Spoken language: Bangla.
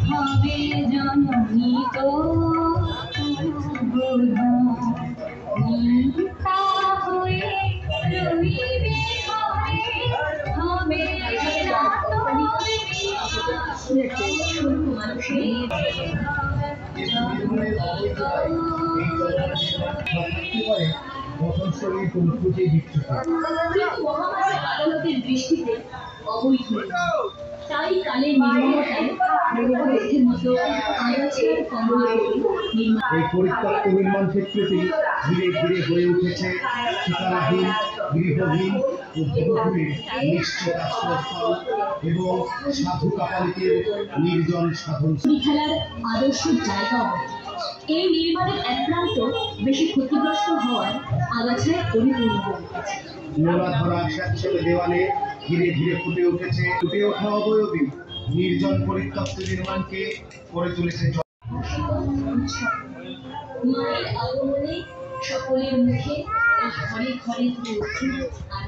হবে জননী তো নিতা হয়ে রহিবে হবে আদালতের দৃষ্টিতে অবৈধ, তাই কালের নির্মমতায় ভগবতের মতো আগাছার কমলে এই পরিত্যক্ত নির্মাণ ক্ষেত্রটি ধীরে ধীরে হয়ে উঠেছে ঠিকানাহীন, গৃহহীন ও বহুভূমির নিশ্চিত আশ্রয়স্থল এবং সাধু কাপালিকের নির্জন সাধন খেলার আদর্শ জায়গা। এই নির্মাণের এক প্রান্ত বেশি ক্ষতিগ্রস্ত হওয়ায় আগাছায় পরিপূর্ণ হয়ে উঠেছে। নোলা ধরা স্যাঁতসেঁতে দেওয়ালে ধীরে ধীরে ফুটে ওঠা অবয়বী নির্জন পরিত্যক্ত নির্মাণকে করে তুলেছে। মায়ের আগমনে সকলের মুখে ঘরে ঘরে আর